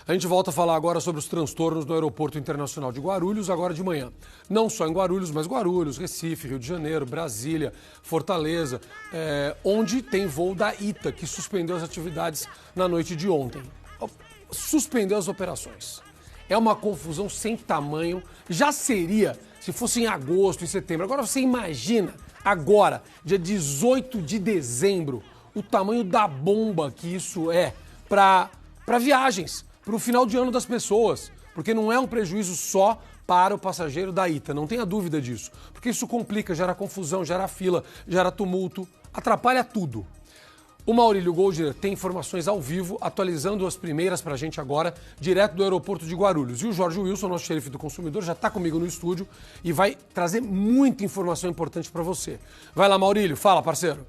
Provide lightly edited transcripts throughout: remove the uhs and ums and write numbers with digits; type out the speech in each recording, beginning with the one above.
A gente volta a falar agora sobre os transtornos no Aeroporto Internacional de Guarulhos, agora de manhã. Não só em Guarulhos, mas Guarulhos, Recife, Rio de Janeiro, Brasília, Fortaleza, onde tem voo da ITA, que suspendeu as atividades na noite de ontem. Suspendeu as operações. É uma confusão sem tamanho. Já seria se fosse em agosto, em setembro. Agora você imagina, agora, dia 18 de dezembro, o tamanho da bomba que isso é para viagens, para o final de ano das pessoas. Porque não é um prejuízo só para o passageiro da ITA, não tenha dúvida disso. Porque isso complica, gera confusão, gera fila, gera tumulto, atrapalha tudo. O Maurílio Golder tem informações ao vivo, atualizando as primeiras pra gente agora, direto do aeroporto de Guarulhos. E o Jorge Wilson, nosso xerife do consumidor, já tá comigo no estúdio e vai trazer muita informação importante pra você. Vai lá, Maurílio, fala, parceiro.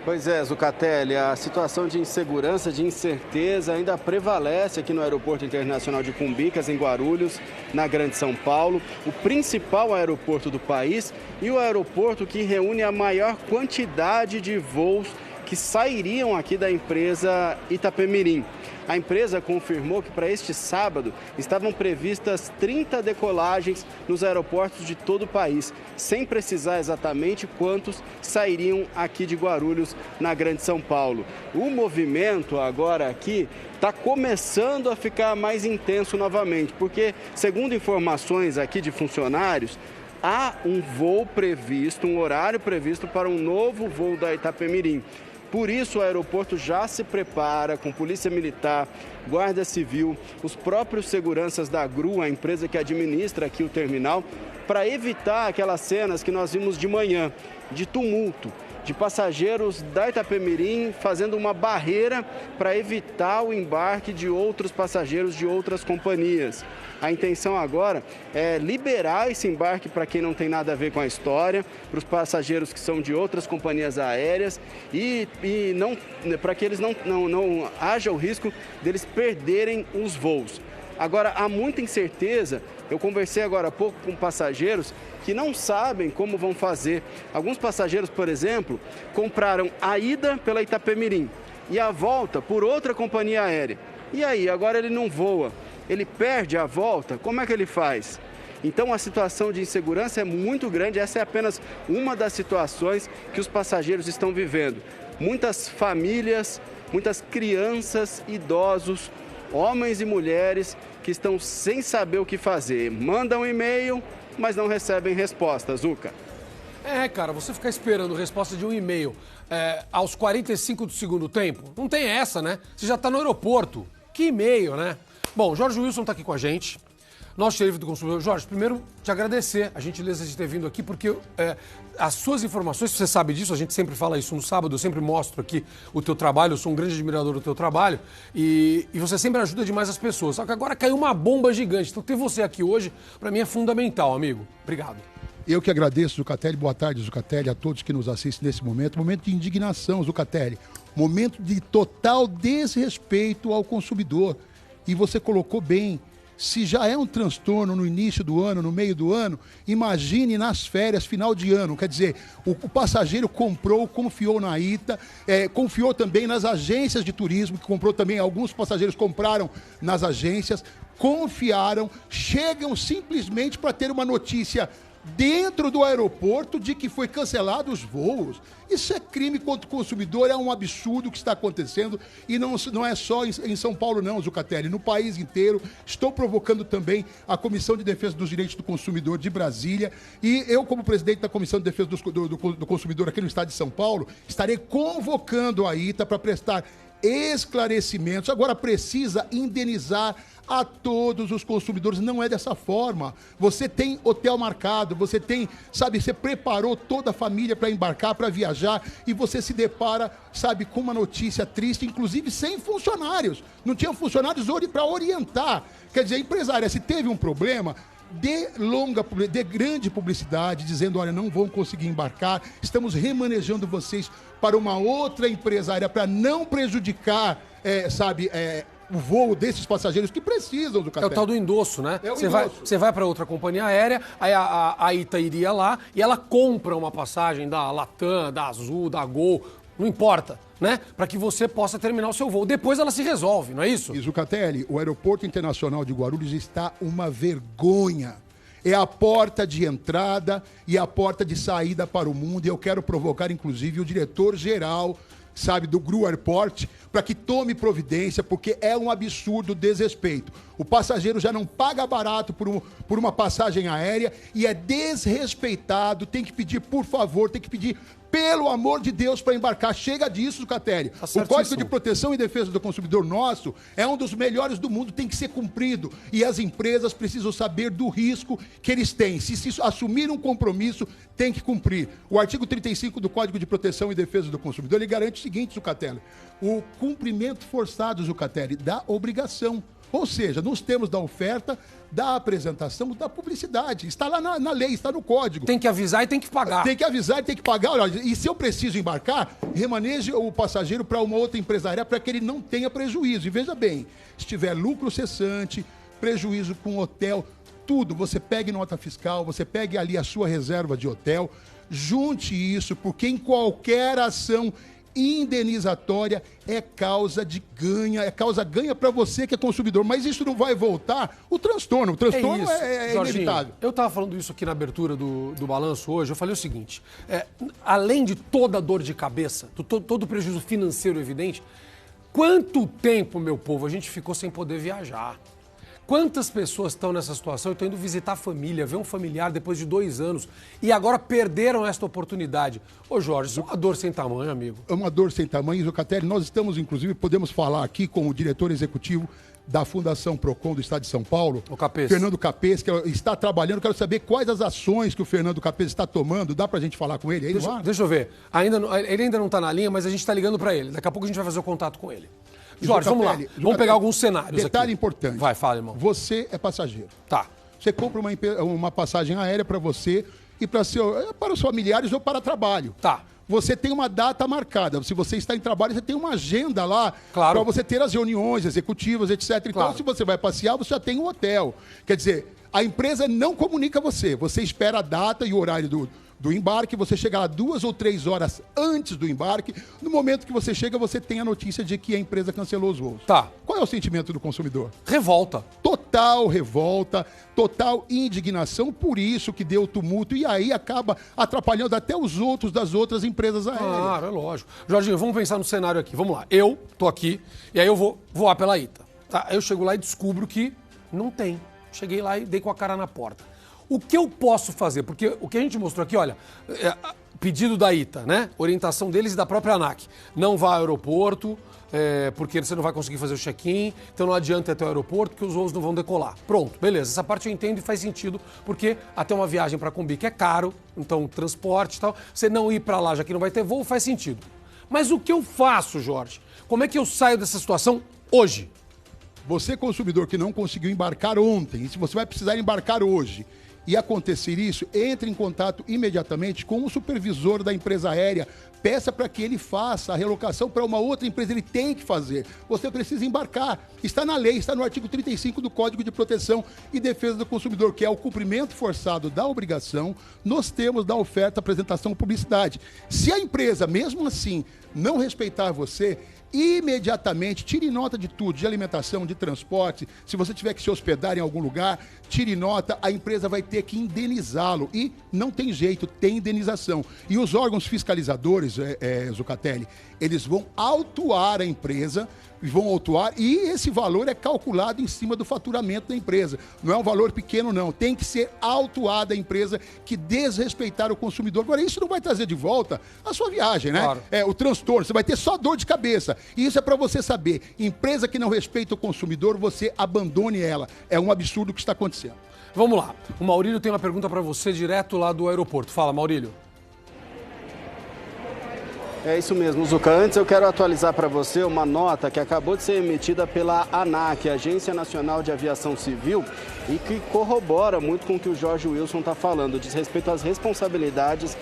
Pois é, Zucatelli, a situação de insegurança, de incerteza ainda prevalece aqui no Aeroporto Internacional de Cumbicas, em Guarulhos, na Grande São Paulo, o principal aeroporto do país e o aeroporto que reúne a maior quantidade de voos que sairiam aqui da empresa Itapemirim. A empresa confirmou que para este sábado estavam previstas 30 decolagens nos aeroportos de todo o país, sem precisar exatamente quantos sairiam aqui de Guarulhos, na Grande São Paulo. O movimento agora aqui está começando a ficar mais intenso novamente, porque, segundo informações aqui de funcionários, há um voo previsto, um horário previsto para um novo voo da Itapemirim. Por isso, o aeroporto já se prepara com polícia militar, guarda civil, os próprios seguranças da GRU, a empresa que administra aqui o terminal, para evitar aquelas cenas que nós vimos de manhã, de tumulto, de passageiros da Itapemirim fazendo uma barreira para evitar o embarque de outros passageiros de outras companhias. A intenção agora é liberar esse embarque para quem não tem nada a ver com a história, para os passageiros que são de outras companhias aéreas e não, para que eles não haja o risco deles perderem os voos. Agora, há muita incerteza. Eu conversei agora há pouco com passageiros que não sabem como vão fazer. Alguns passageiros, por exemplo, compraram a ida pela Itapemirim e a volta por outra companhia aérea. E aí, agora ele não voa, ele perde a volta, como é que ele faz? Então, a situação de insegurança é muito grande. Essa é apenas uma das situações que os passageiros estão vivendo. Muitas famílias, muitas crianças, idosos, homens e mulheres que estão sem saber o que fazer. Mandam e-mail, mas não recebem resposta, Zuca. Cara, você ficar esperando resposta de um e-mail aos 45 do segundo tempo, não tem essa, né? Você já tá no aeroporto. Que e-mail, né? Bom, Jorge Wilson tá aqui com a gente, nosso xerife do consumidor. Jorge, primeiro, te agradecer a gentileza de ter vindo aqui, porque as suas informações, você sabe disso, a gente sempre fala isso no sábado, eu sempre mostro aqui o teu trabalho, eu sou um grande admirador do teu trabalho, e você sempre ajuda demais as pessoas. Só que agora caiu uma bomba gigante, então ter você aqui hoje, pra mim é fundamental, amigo. Obrigado. Eu que agradeço, Zucatelli. Boa tarde, Zucatelli, a todos que nos assistem nesse momento. Momento de indignação, Zucatelli. Momento de total desrespeito ao consumidor. E você colocou bem, se já é um transtorno no início do ano, no meio do ano, imagine nas férias, final de ano. Quer dizer, o passageiro comprou, confiou na ITA, confiou também nas agências de turismo, que comprou também, alguns passageiros compraram nas agências, confiaram, chegam simplesmente para ter uma notícia dentro do aeroporto de que foi cancelado os voos. Isso é crime contra o consumidor, é um absurdo que está acontecendo e não é só em São Paulo não, Zucatelli, no país inteiro. Estou provocando também a Comissão de Defesa dos Direitos do Consumidor de Brasília e eu, como presidente da Comissão de Defesa do Consumidor aqui no estado de São Paulo, estarei convocando a ITA para prestar esclarecimentos. Agora precisa indenizar a todos os consumidores. Não é dessa forma. Você tem hotel marcado, você tem, sabe, você preparou toda a família para embarcar, para viajar e você se depara, sabe, com uma notícia triste, inclusive sem funcionários. Não tinham funcionários para orientar. Quer dizer, empresária, se teve um problema, dê grande publicidade, dizendo, olha, não vão conseguir embarcar, estamos remanejando vocês para uma outra empresa aérea para não prejudicar, o voo desses passageiros que precisam do café. É o tal do endosso, né? Você vai para outra companhia aérea, aí a ITA iria lá e ela compra uma passagem da Latam, da Azul, da Gol, não importa, né? Para que você possa terminar o seu voo. Depois ela se resolve, não é isso? E Zucatelli, o Aeroporto Internacional de Guarulhos está uma vergonha. É a porta de entrada e a porta de saída para o mundo. E eu quero provocar, inclusive, o diretor-geral, sabe, do GRU Airport, para que tome providência, porque é um absurdo desrespeito. O passageiro já não paga barato por uma passagem aérea e é desrespeitado, tem que pedir, por favor, tem que pedir, pelo amor de Deus, para embarcar. Chega disso, Zucatelli. O Código de Proteção e Defesa do Consumidor nosso é um dos melhores do mundo, tem que ser cumprido. E as empresas precisam saber do risco que eles têm. Se assumir um compromisso, tem que cumprir. O artigo 35 do Código de Proteção e Defesa do Consumidor, ele garante o seguinte, Zucatelli, o cumprimento forçado, Zucatelli, da obrigação. Ou seja, nos termos da oferta, da apresentação, da publicidade. Está lá na lei, está no código. Tem que avisar e tem que pagar. Tem que avisar e tem que pagar. Olha, e se eu preciso embarcar, remaneje o passageiro para uma outra empresa aérea para que ele não tenha prejuízo. E veja bem, se tiver lucro cessante, prejuízo com hotel, tudo, você pegue nota fiscal, você pegue ali a sua reserva de hotel, junte isso, porque em qualquer ação indenizatória é causa de ganha, é causa ganha para você que é consumidor, mas isso não vai voltar o transtorno é inevitável. Eu estava falando isso aqui na abertura do balanço hoje, eu falei o seguinte, além de toda a dor de cabeça, todo o prejuízo financeiro evidente, quanto tempo, meu povo, a gente ficou sem poder viajar? Quantas pessoas estão nessa situação e estão indo visitar a família, ver um familiar depois de 2 anos e agora perderam esta oportunidade? Ô Jorge, isso é uma dor sem tamanho, amigo. É uma dor sem tamanho, Zucatelli. Nós estamos, inclusive, podemos falar aqui com o diretor executivo da Fundação Procon do Estado de São Paulo, o Capês. Fernando Capês, que está trabalhando. Quero saber quais as ações que o Fernando Capês está tomando. Dá pra gente falar com ele? Deixa eu ver. Ele ainda não está na linha, mas a gente está ligando para ele. Daqui a pouco a gente vai fazer o contato com ele. Jorge, vamos lá. Vamos pegar alguns cenários Detalhe aqui. importante. Vai, fala, irmão. Você é passageiro. Tá. Você compra uma passagem aérea para você e para os familiares ou para trabalho. Tá. Você tem uma data marcada. Se você está em trabalho, você tem uma agenda lá para você ter as reuniões executivas, etc. Então, se você vai passear, você já tem um hotel. Quer dizer, a empresa não comunica você. Você espera a data e o horário do embarque, você chega lá 2 ou 3 horas antes do embarque. No momento que você chega, você tem a notícia de que a empresa cancelou os voos. Tá. Qual é o sentimento do consumidor? Revolta. Total revolta, total indignação, por isso que deu tumulto e aí acaba atrapalhando até os outros das outras empresas aéreas. Claro, é lógico. Jorginho, vamos pensar no cenário aqui. Vamos lá. Eu tô aqui e aí eu vou voar pela ITA. Tá? Eu chego lá e descubro que não tem. Cheguei lá e dei com a cara na porta. O que eu posso fazer? Porque o que a gente mostrou aqui, olha, pedido da ITA, né? Orientação deles e da própria ANAC. Não vá ao aeroporto, porque você não vai conseguir fazer o check-in, então não adianta ir até o aeroporto que os voos não vão decolar. Pronto, beleza. Essa parte eu entendo e faz sentido, porque até uma viagem para Cumbica é caro, então transporte e tal. Você não ir para lá já que não vai ter voo faz sentido. Mas o que eu faço, Jorge? Como é que eu saio dessa situação hoje? Você, consumidor que não conseguiu embarcar ontem, e se você vai precisar embarcar hoje e acontecer isso, entre em contato imediatamente com o supervisor da empresa aérea, peça para que ele faça a relocação para uma outra empresa, ele tem que fazer. Você precisa embarcar. Está na lei, está no artigo 35 do Código de Proteção e Defesa do Consumidor, que é o cumprimento forçado da obrigação nos termos da oferta, apresentação e publicidade. Se a empresa, mesmo assim, não respeitar você, imediatamente, tire nota de tudo, de alimentação, de transporte. Se você tiver que se hospedar em algum lugar, tire nota, a empresa vai ter que indenizá-lo. E não tem jeito, tem indenização. E os órgãos fiscalizadores, Zucatelli, eles vão autuar a empresa, e esse valor é calculado em cima do faturamento da empresa. Não é um valor pequeno, não. Tem que ser autuada a empresa que desrespeitar o consumidor. Agora, isso não vai trazer de volta a sua viagem, né? Claro. O transtorno, você vai ter só dor de cabeça. E isso é para você saber. Empresa que não respeita o consumidor, você abandone ela. É um absurdo o que está acontecendo. Vamos lá. O Maurílio tem uma pergunta para você direto lá do aeroporto. Fala, Maurílio. É isso mesmo, Zuca. Antes eu quero atualizar para você uma nota que acabou de ser emitida pela ANAC, Agência Nacional de Aviação Civil, e que corrobora muito com o que o Jorge Wilson está falando, diz respeito às responsabilidades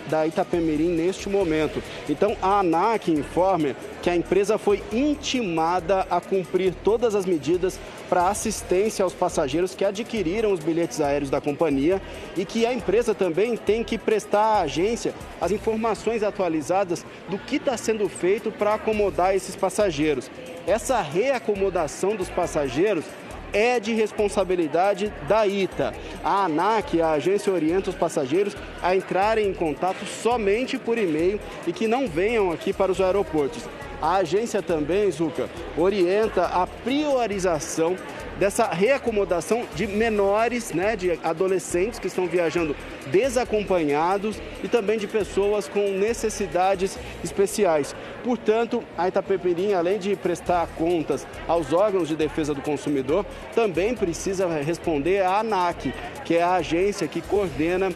da Itapemirim neste momento. Então, a ANAC informa que a empresa foi intimada a cumprir todas as medidas para assistência aos passageiros que adquiriram os bilhetes aéreos da companhia e que a empresa também tem que prestar à agência as informações atualizadas do que está sendo feito para acomodar esses passageiros. Essa reacomodação dos passageiros é de responsabilidade da ITA. A ANAC, a agência, orienta os passageiros a entrarem em contato somente por e-mail e que não venham aqui para os aeroportos. A agência também, Zuca, orienta a priorização dessa reacomodação de menores, né, de adolescentes que estão viajando desacompanhados e também de pessoas com necessidades especiais. Portanto, a Itapemirim, além de prestar contas aos órgãos de defesa do consumidor, também precisa responder à ANAC, que é a agência que coordena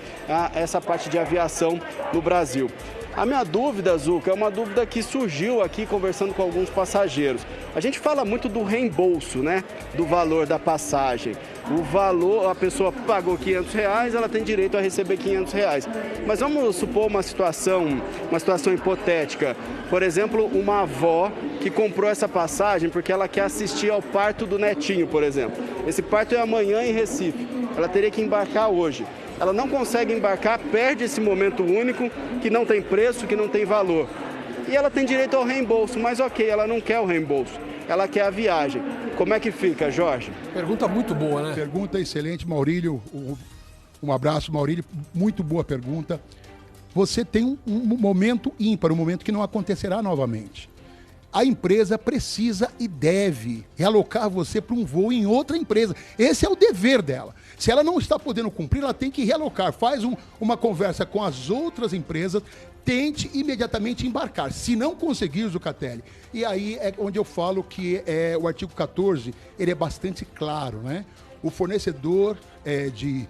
essa parte de aviação no Brasil. A minha dúvida, Zuca, é uma dúvida que surgiu aqui conversando com alguns passageiros. A gente fala muito do reembolso, né, do valor da passagem. O valor, a pessoa pagou R$500, ela tem direito a receber R$500. Mas vamos supor uma situação hipotética. Por exemplo, uma avó que comprou essa passagem porque ela quer assistir ao parto do netinho, por exemplo. Esse parto é amanhã em Recife. Ela teria que embarcar hoje. Ela não consegue embarcar, perde esse momento único, que não tem preço, que não tem valor. E ela tem direito ao reembolso, mas ok, ela não quer o reembolso, ela quer a viagem. Como é que fica, Jorge? Pergunta muito boa, né? Pergunta excelente, Maurílio. Um abraço, Maurílio. Muito boa pergunta. Você tem um momento ímpar, um momento que não acontecerá novamente. A empresa precisa e deve realocar você para um voo em outra empresa. Esse é o dever dela. Se ela não está podendo cumprir, ela tem que realocar. Faz uma conversa com as outras empresas, tente imediatamente embarcar. Se não conseguir, Zucatelli, e aí é onde eu falo que o artigo 14, ele é bastante claro, né? O fornecedor de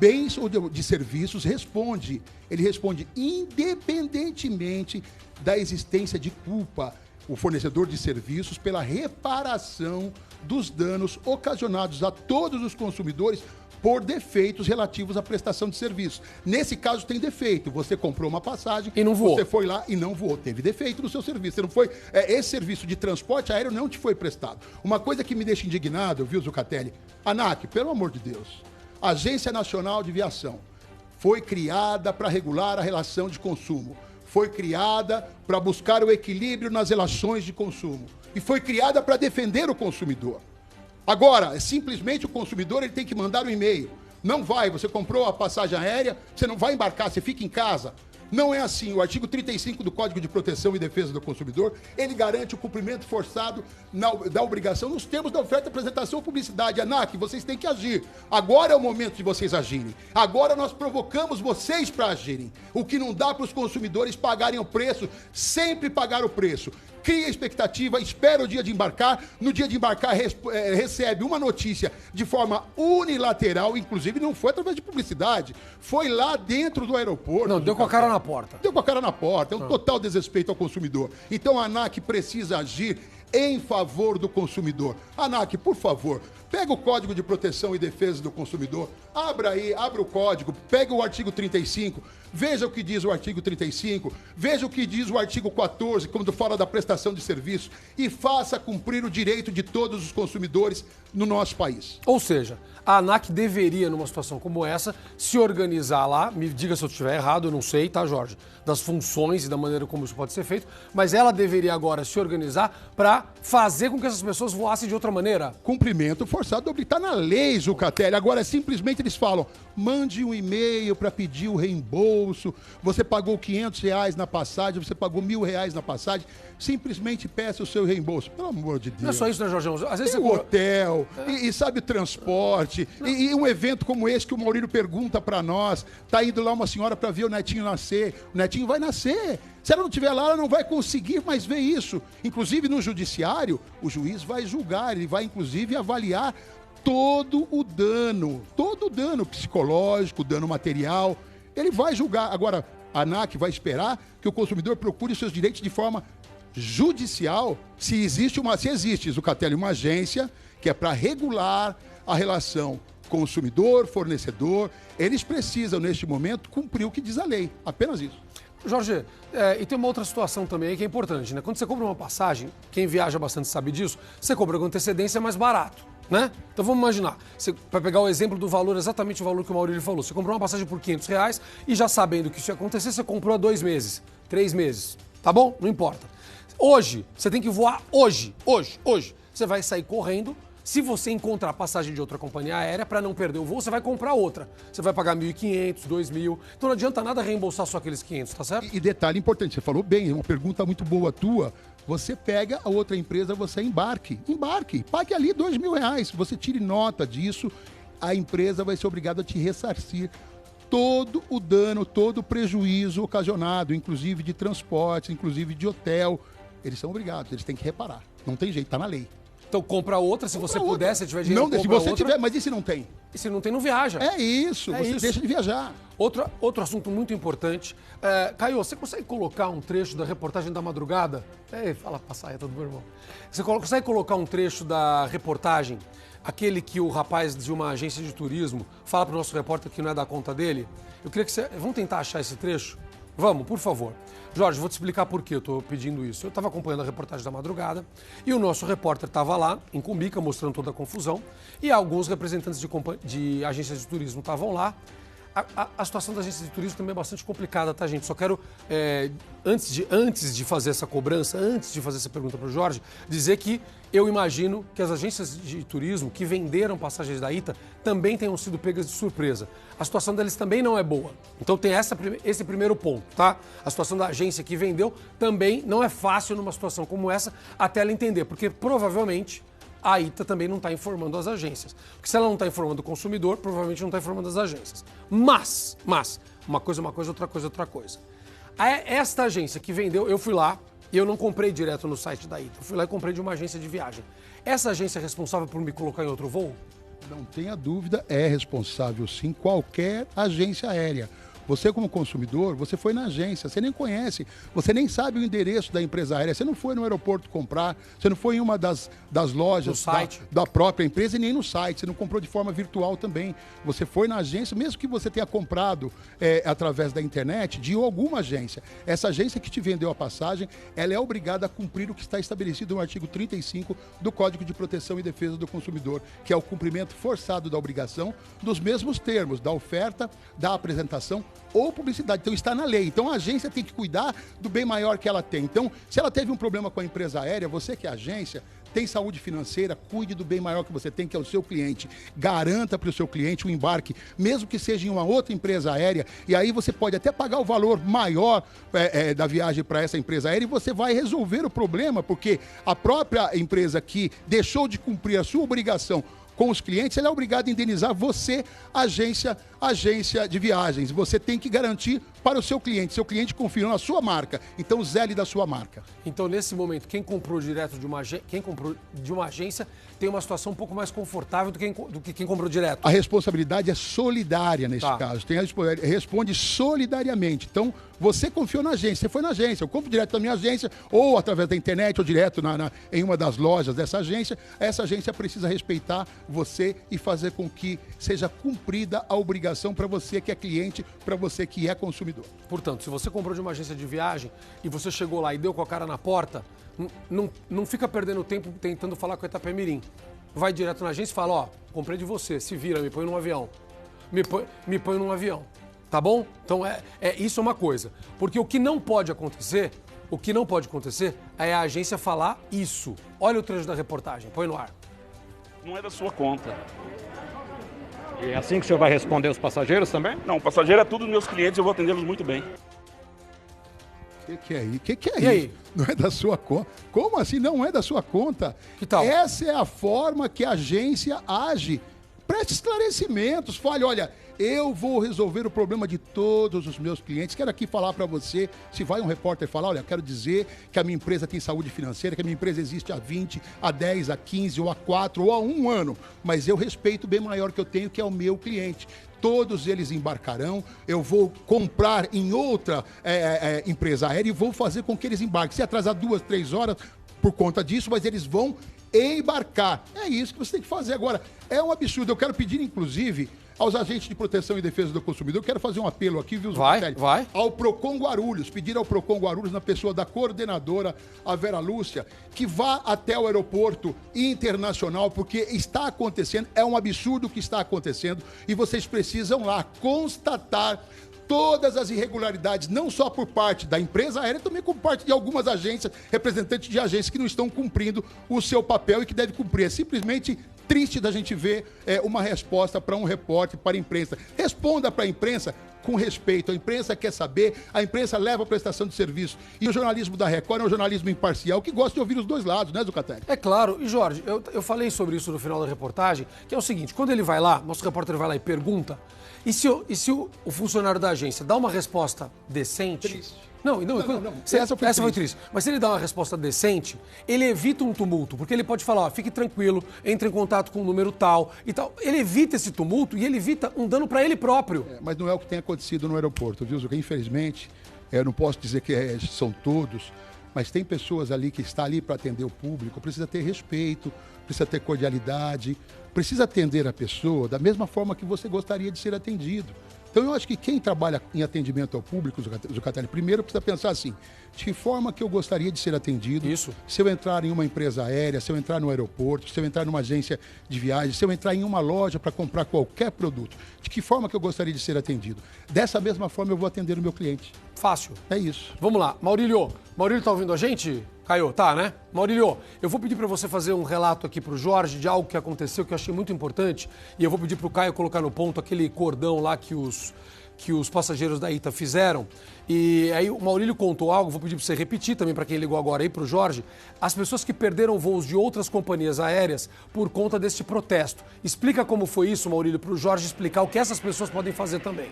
bens ou de serviços responde. Ele responde independentemente da existência de culpa. O fornecedor de serviços pela reparação dos danos ocasionados a todos os consumidores por defeitos relativos à prestação de serviços. Nesse caso tem defeito. Você comprou uma passagem e não voou. Você foi lá e não voou. Teve defeito no seu serviço. Você não foi. Esse serviço de transporte aéreo não te foi prestado. Uma coisa que me deixa indignado, viu, Zucatelli? ANAC, pelo amor de Deus. Agência Nacional de Aviação foi criada para regular a relação de consumo. Foi criada para buscar o equilíbrio nas relações de consumo. E foi criada para defender o consumidor. Agora, simplesmente o consumidor ele tem que mandar um e-mail. Não vai, você comprou a passagem aérea, você não vai embarcar, você fica em casa. Não é assim. O artigo 35 do Código de Proteção e Defesa do Consumidor, ele garante o cumprimento forçado da obrigação nos termos da oferta, apresentação ou publicidade. ANAC, vocês têm que agir. Agora é o momento de vocês agirem. Agora nós provocamos vocês para agirem. O que não dá para os consumidores pagarem o preço, sempre pagar o preço. Cria expectativa, espera o dia de embarcar. No dia de embarcar, recebe uma notícia de forma unilateral, inclusive não foi através de publicidade, foi lá dentro do aeroporto. Não, deu com a cara na porta. Deu com a cara na porta, é um total desrespeito ao consumidor. Então a ANAC precisa agir em favor do consumidor. ANAC, por favor, pega o Código de Proteção e Defesa do Consumidor, abra o código, pega o artigo 35, veja o que diz o artigo 35, veja o que diz o artigo 14, quando fala da prestação de serviço, e faça cumprir o direito de todos os consumidores no nosso país. Ou seja, a ANAC deveria, numa situação como essa, se organizar lá, me diga se eu estiver errado, eu não sei, tá, Jorge, das funções e da maneira como isso pode ser feito, mas ela deveria agora se organizar para fazer com que essas pessoas voassem de outra maneira. Cumprimento forçado, está na lei, Zucatelli. Agora, simplesmente eles falam, mande um e-mail para pedir o reembolso, você pagou R$500 na passagem, você pagou R$1.000 na passagem, simplesmente peça o seu reembolso. Pelo amor de Deus. Não é só isso, né, Jorge? Às vezes tem o hotel, e sabe o transporte, e um evento como esse que o Maurílio pergunta para nós, tá indo lá uma senhora para ver o netinho nascer, o netinho vai nascer. Se ela não estiver lá, ela não vai conseguir mais ver isso. Inclusive, no judiciário, o juiz vai julgar, ele vai, inclusive, avaliar todo o dano psicológico, dano material. Ele vai julgar. Agora, a ANAC vai esperar que o consumidor procure os seus direitos de forma judicial. Se existe, Zucatelli, uma agência que é para regular a relação consumidor, fornecedor. Eles precisam, neste momento, cumprir o que diz a lei. Apenas isso. Jorge, e tem uma outra situação também aí que é importante, né? Quando você compra uma passagem, quem viaja bastante sabe disso, você compra com antecedência, é mais barato, né? Então vamos imaginar, para pegar o exemplo do valor, exatamente o valor que o Maurílio falou, você comprou uma passagem por R$500 e já sabendo que isso ia acontecer, você comprou há 2 meses, 3 meses, tá bom? Não importa. Hoje, você tem que voar hoje. Você vai sair correndo. Se você encontrar passagem de outra companhia aérea, para não perder o voo, você vai comprar outra. Você vai pagar 1.500, 2.000. Então não adianta nada reembolsar só aqueles 500, tá certo? E detalhe importante, você falou bem, é uma pergunta muito boa tua. Você pega a outra empresa, você embarque. Pague ali R$2.000. Você tire nota disso, a empresa vai ser obrigada a te ressarcir todo o dano, todo o prejuízo ocasionado, inclusive de transportes, inclusive de hotel. Eles são obrigados, eles têm que reparar. Não tem jeito, tá na lei. Então compra outra, se você puder, se tiver dinheiro, não, se você tiver, mas e se não tem? E se não tem, não viaja. É isso, você deixa de viajar. Outro assunto muito importante. Caio, você consegue colocar um trecho da reportagem da madrugada? Fala pra saia, todo meu irmão. Você consegue colocar um trecho da reportagem, aquele que o rapaz de uma agência de turismo fala pro nosso repórter que não é da conta dele? Eu queria que você... Vamos tentar achar esse trecho? Vamos, por favor. Jorge, vou te explicar por que eu estou pedindo isso. Eu estava acompanhando a reportagem da madrugada e o nosso repórter estava lá, em Cumbica, mostrando toda a confusão, e alguns representantes de agências de turismo estavam lá. A situação da agência de turismo também é bastante complicada, tá, gente? Só quero, antes de fazer essa cobrança, antes de fazer essa pergunta para o Jorge, dizer que eu imagino que as agências de turismo que venderam passagens da ITA também tenham sido pegas de surpresa. A situação deles também não é boa. Então tem esse primeiro ponto, tá? A situação da agência que vendeu também não é fácil numa situação como essa, até ela entender, porque provavelmente a ITA também não está informando as agências. Porque se ela não está informando o consumidor, provavelmente não está informando as agências. Mas, uma coisa, outra coisa. Esta agência que vendeu, eu fui lá e eu não comprei direto no site da ITA. Eu fui lá e comprei de uma agência de viagem. Essa agência é responsável por me colocar em outro voo? Não tenha dúvida, é responsável sim qualquer agência aérea. Você, como consumidor, você foi na agência, você nem conhece, você nem sabe o endereço da empresa aérea, você não foi no aeroporto comprar, você não foi em uma das lojas da própria empresa e nem no site, você não comprou de forma virtual também. Você foi na agência, mesmo que você tenha comprado através da internet, de alguma agência. Essa agência que te vendeu a passagem, ela é obrigada a cumprir o que está estabelecido no artigo 35 do Código de Proteção e Defesa do Consumidor, que é o cumprimento forçado da obrigação dos mesmos termos, da oferta, da apresentação ou publicidade. Então está na lei. Então a agência tem que cuidar do bem maior que ela tem. Então, se ela teve um problema com a empresa aérea, você que é agência, tem saúde financeira, cuide do bem maior que você tem, que é o seu cliente. Garanta para o seu cliente o embarque, mesmo que seja em uma outra empresa aérea, e aí você pode até pagar o valor maior da viagem para essa empresa aérea e você vai resolver o problema, porque a própria empresa que deixou de cumprir a sua obrigação com os clientes, ela é obrigada a indenizar você, agência de viagens. Você tem que garantir para o seu cliente confiou na sua marca, então zele da sua marca. Então, nesse momento, quem comprou direto de uma agência tem uma situação um pouco mais confortável do que quem comprou direto. A responsabilidade é solidária nesse caso, responde solidariamente. Então, você confiou na agência, você foi na agência, eu compro direto da minha agência, ou através da internet, ou direto em uma das lojas dessa agência, essa agência precisa respeitar você e fazer com que seja cumprida a obrigação para você que é cliente, para você que é consumidor. Portanto, se você comprou de uma agência de viagem e você chegou lá e deu com a cara na porta, não fica perdendo tempo tentando falar com a Itapemirim. Vai direto na agência e fala, ó, comprei de você, se vira, me põe num avião. Me põe num avião, tá bom? Então, isso é uma coisa. Porque o que não pode acontecer é a agência falar isso. Olha o trecho da reportagem, põe no ar. Não é da sua conta. E é assim que o senhor vai responder os passageiros também? Não, o passageiro é tudo dos meus clientes, eu vou atendê-los muito bem. O que é isso? E aí? Não é da sua conta? Como assim não é da sua conta? Que tal? Essa é a forma que a agência age. Preste esclarecimentos, fale, olha, eu vou resolver o problema de todos os meus clientes. Quero aqui falar para você, se vai um repórter falar, olha, quero dizer que a minha empresa tem saúde financeira, que a minha empresa existe há 20, há 10, há 15, ou há 4, ou há 1 ano, mas eu respeito o bem maior que eu tenho, que é o meu cliente. Todos eles embarcarão, eu vou comprar em outra empresa aérea e vou fazer com que eles embarquem. Se atrasar 2, 3 horas, por conta disso, mas eles vão embarcar. É isso que você tem que fazer. Agora, é um absurdo. Eu quero pedir, inclusive, aos agentes de proteção e defesa do consumidor, eu quero fazer um apelo aqui, viu, Vai. ao Procon Guarulhos, pedir ao Procon Guarulhos, na pessoa da coordenadora, a Vera Lúcia, que vá até o aeroporto internacional, porque está acontecendo, é um absurdo o que está acontecendo, e vocês precisam lá constatar todas as irregularidades, não só por parte da empresa aérea, também por parte de algumas agências, representantes de agências que não estão cumprindo o seu papel e que devem cumprir. É simplesmente triste da gente ver uma resposta para um repórter, para a imprensa. Responda para a imprensa com respeito. A imprensa quer saber, a imprensa leva a prestação de serviço. E o jornalismo da Record é um jornalismo imparcial que gosta de ouvir os dois lados, né, Zucatelli? É claro. E, Jorge, eu falei sobre isso no final da reportagem, que é o seguinte, quando ele vai lá, nosso repórter vai lá e pergunta, e se o funcionário da agência dá uma resposta decente... Triste. Não. Essa foi triste. Mas se ele dá uma resposta decente, ele evita um tumulto, porque ele pode falar, ó, fique tranquilo, entre em contato com o número tal e tal. Ele evita esse tumulto e ele evita um dano para ele próprio. Mas não é o que tem acontecido no aeroporto, viu, Zuca? Infelizmente, eu não posso dizer que são todos, mas tem pessoas ali que estão ali para atender o público, precisa ter respeito, precisa ter cordialidade, precisa atender a pessoa da mesma forma que você gostaria de ser atendido. Então, eu acho que quem trabalha em atendimento ao público, Zucatelli, primeiro precisa pensar assim, de que forma que eu gostaria de ser atendido? Isso. Se eu entrar em uma empresa aérea, se eu entrar no aeroporto, se eu entrar numa agência de viagem, se eu entrar em uma loja para comprar qualquer produto, de que forma que eu gostaria de ser atendido? Dessa mesma forma eu vou atender o meu cliente. Fácil. É isso. Vamos lá. Maurílio tá ouvindo a gente? Caio, tá, né? Maurílio, eu vou pedir para você fazer um relato aqui pro Jorge de algo que aconteceu que eu achei muito importante e eu vou pedir pro Caio colocar no ponto aquele cordão lá que os passageiros da ITA fizeram. E aí o Maurílio contou algo, vou pedir para você repetir também para quem ligou agora aí pro Jorge, as pessoas que perderam voos de outras companhias aéreas por conta deste protesto. Explica como foi isso, Maurílio, pro Jorge explicar o que essas pessoas podem fazer também.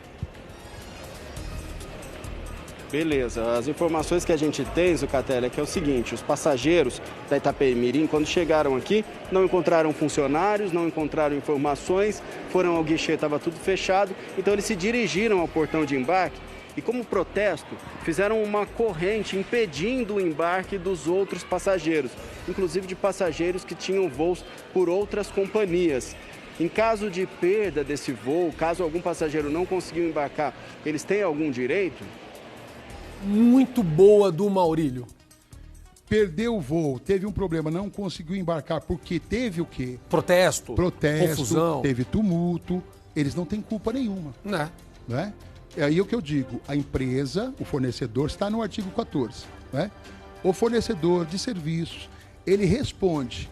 Beleza, as informações que a gente tem, Zucatelli, é que é o seguinte, os passageiros da Itapemirim, quando chegaram aqui, não encontraram funcionários, não encontraram informações, foram ao guichê, estava tudo fechado, então eles se dirigiram ao portão de embarque e, como protesto, fizeram uma corrente impedindo o embarque dos outros passageiros, inclusive de passageiros que tinham voos por outras companhias. Em caso de perda desse voo, caso algum passageiro não conseguiu embarcar, eles têm algum direito? Muito boa do Maurílio. Perdeu o voo, teve um problema, não conseguiu embarcar porque teve o quê? Protesto, confusão. Teve tumulto, eles não têm culpa nenhuma. Né? É aí o que eu digo, a empresa, o fornecedor, está no artigo 14. Né? O fornecedor de serviços, ele responde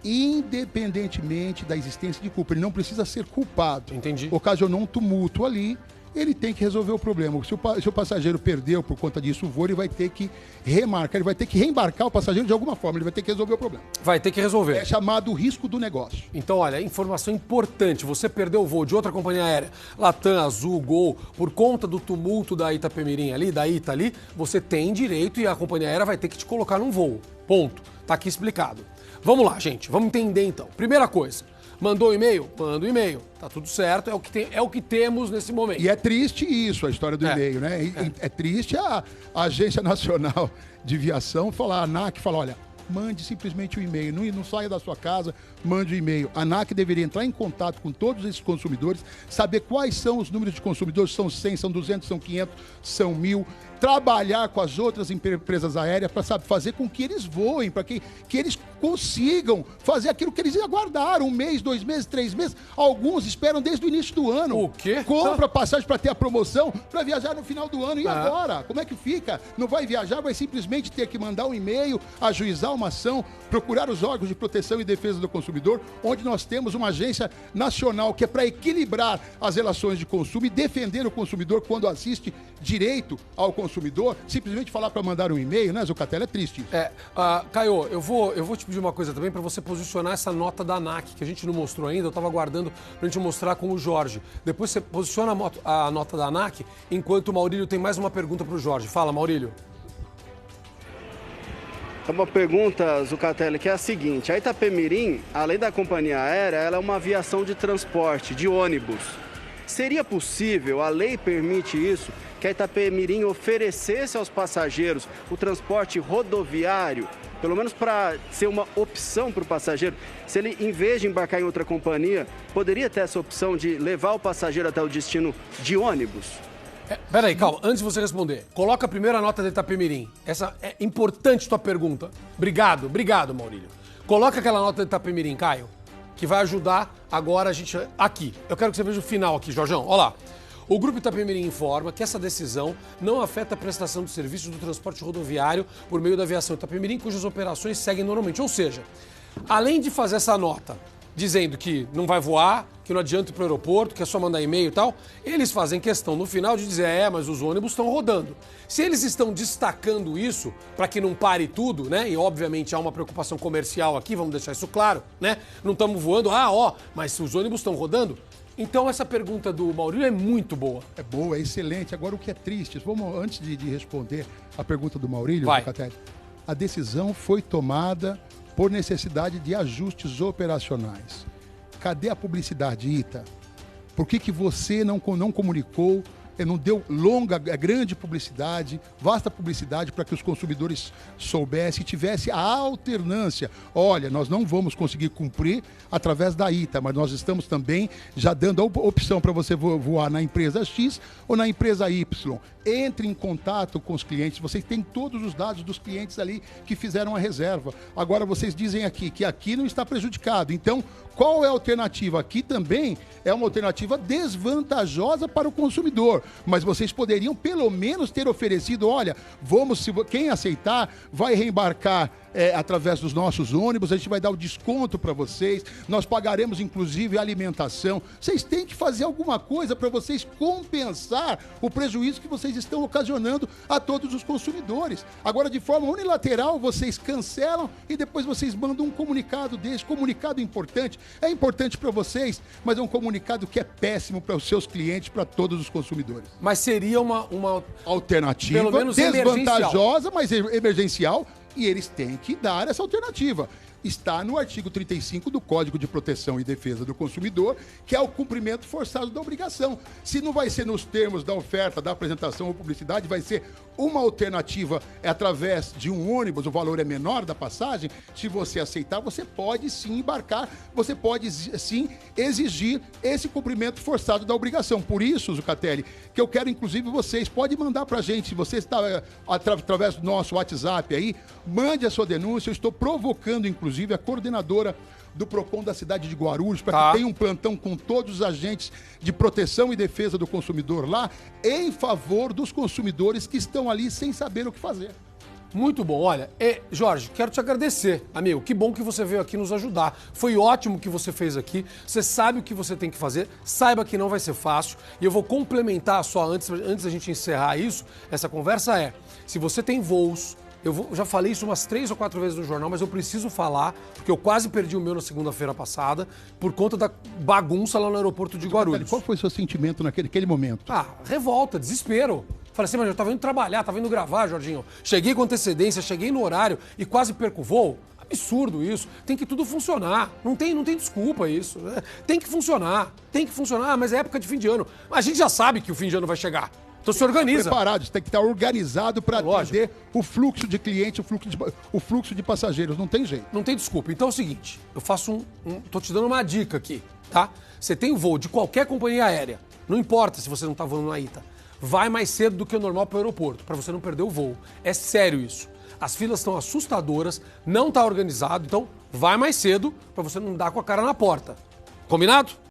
independentemente da existência de culpa. Ele não precisa ser culpado. Entendi. Ocasionou um tumulto ali, ele tem que resolver o problema. Se o passageiro perdeu por conta disso o voo, ele vai ter que remarcar, ele vai ter que reembarcar o passageiro de alguma forma, ele vai ter que resolver o problema. Vai ter que resolver. É chamado risco do negócio. Então, olha, informação importante, você perdeu o voo de outra companhia aérea, Latam, Azul, Gol, por conta do tumulto da Itapemirim ali, da ITA ali, você tem direito e a companhia aérea vai ter que te colocar num voo. Ponto. Tá aqui explicado. Vamos lá, gente, vamos entender então. Primeira coisa, mandou um e-mail? Manda um e-mail. Tá tudo certo, é o que temos nesse momento. E é triste isso, a história do e-mail, né? É triste a Agência Nacional de Aviação falar, a ANAC fala, olha, mande simplesmente um e-mail, não saia da sua casa, mande um e-mail. A ANAC deveria entrar em contato com todos esses consumidores, saber quais são os números de consumidores, são 100, são 200, são 500, são 1000, trabalhar com as outras empresas aéreas para fazer com que eles voem, para que eles consigam fazer aquilo que eles aguardaram, 1 mês, 2 meses, 3 meses. Alguns esperam desde o início do ano. O quê? Compra passagem para ter a promoção, para viajar no final do ano. E agora? Como é que fica? Não vai viajar, vai simplesmente ter que mandar um e-mail, ajuizar uma ação, procurar os órgãos de proteção e defesa do consumidor, onde nós temos uma agência nacional que é para equilibrar as relações de consumo e defender o consumidor quando assiste direito ao consumidor, simplesmente falar para mandar um e-mail, né, Zucatelli? É triste isso. Caio, eu vou te pedir uma coisa também para você posicionar essa nota da ANAC, que a gente não mostrou ainda, eu estava aguardando para a gente mostrar com o Jorge. Depois você posiciona a nota da ANAC, enquanto o Maurílio tem mais uma pergunta para o Jorge. Fala, Maurílio. Uma pergunta, Zucatelli, que é a seguinte, a Itapemirim, além da companhia aérea, ela é uma aviação de transporte, de ônibus. Seria possível, a lei permite isso, que a Itapemirim oferecesse aos passageiros o transporte rodoviário pelo menos para ser uma opção para o passageiro, se ele, em vez de embarcar em outra companhia, poderia ter essa opção de levar o passageiro até o destino de ônibus? Peraí, calma. Antes de você responder, coloca a primeira nota de Itapemirim. Essa é importante tua pergunta. Obrigado, Maurílio. Coloca aquela nota de Itapemirim, Caio, que vai ajudar agora a gente aqui. Eu quero que você veja o final aqui, Jorjão. Olha lá. O Grupo Itapemirim informa que essa decisão não afeta a prestação de serviços do transporte rodoviário por meio da aviação Itapemirim, cujas operações seguem normalmente. Ou seja, além de fazer essa nota dizendo que não vai voar, que não adianta ir para o aeroporto, que é só mandar e-mail e tal, eles fazem questão no final de dizer, mas os ônibus estão rodando. Se eles estão destacando isso para que não pare tudo, né? E obviamente há uma preocupação comercial aqui, vamos deixar isso claro, né? Não estamos voando, mas os ônibus estão rodando. Então essa pergunta do Maurílio é muito boa. É boa, é excelente. Agora o que é triste, antes de responder a pergunta do Maurílio, a decisão foi tomada por necessidade de ajustes operacionais. Cadê a publicidade, Ita? Por que você não comunicou, não deu grande publicidade, vasta publicidade para que os consumidores soubessem e tivessem a alternância? Olha, nós não vamos conseguir cumprir através da Ita, mas nós estamos também já dando a opção para você voar na empresa X ou na empresa Y. Entre em contato com os clientes, vocês têm todos os dados dos clientes ali que fizeram a reserva. Agora vocês dizem aqui que aqui não está prejudicado. Então, qual é a alternativa? Aqui também é uma alternativa desvantajosa para o consumidor, mas vocês poderiam pelo menos ter oferecido, olha, quem aceitar vai reembarcar através dos nossos ônibus, a gente vai dar o desconto para vocês, nós pagaremos inclusive a alimentação. Vocês têm que fazer alguma coisa para vocês compensar o prejuízo que vocês estão ocasionando a todos os consumidores. Agora, de forma unilateral, vocês cancelam e depois vocês mandam um comunicado desse, comunicado importante. É importante para vocês, mas é um comunicado que é péssimo para os seus clientes, para todos os consumidores. Mas seria uma alternativa, pelo menos desvantajosa, mas emergencial, e eles têm que dar essa alternativa. Está no artigo 35 do Código de Proteção e Defesa do Consumidor, que é o cumprimento forçado da obrigação. Se não vai ser nos termos da oferta, da apresentação ou publicidade, vai ser uma alternativa através de um ônibus, o valor é menor da passagem. Se você aceitar, você pode sim embarcar, você pode sim exigir esse cumprimento forçado da obrigação. Por isso, Zucatelli, que eu quero, inclusive, vocês podem mandar pra gente, se você está através do nosso WhatsApp aí, mande a sua denúncia. Eu estou provocando, inclusive, a coordenadora do PROCON da cidade de Guarulhos, para que tenha um plantão com todos os agentes de proteção e defesa do consumidor lá, em favor dos consumidores que estão ali sem saber o que fazer. Muito bom. Olha, Jorge, quero te agradecer, amigo. Que bom que você veio aqui nos ajudar. Foi ótimo o que você fez aqui. Você sabe o que você tem que fazer. Saiba que não vai ser fácil. E eu vou complementar só antes da gente encerrar essa conversa se você tem voos, já falei isso umas 3 ou 4 vezes no jornal, mas eu preciso falar, porque eu quase perdi o meu na segunda-feira passada, por conta da bagunça lá no aeroporto de Guarulhos. Qual foi o seu sentimento naquele momento? Revolta, desespero. Falei assim, mas eu tava indo trabalhar, tava indo gravar, Jorginho. Cheguei com antecedência, cheguei no horário e quase perco o voo. Absurdo isso. Tem que tudo funcionar. Não tem desculpa isso. Tem que funcionar, mas é época de fim de ano. Mas a gente já sabe que o fim de ano vai chegar. Então se organiza. Preparado, tem que estar organizado para atender o fluxo de clientes, o fluxo de passageiros. Não tem jeito. Não tem desculpa. Então é o seguinte, eu faço tô te dando uma dica aqui, tá? Você tem voo de qualquer companhia aérea, não importa se você não tá voando na ITA, vai mais cedo do que o normal para o aeroporto, para você não perder o voo. É sério isso. As filas estão assustadoras, não tá organizado, então vai mais cedo para você não dar com a cara na porta. Combinado?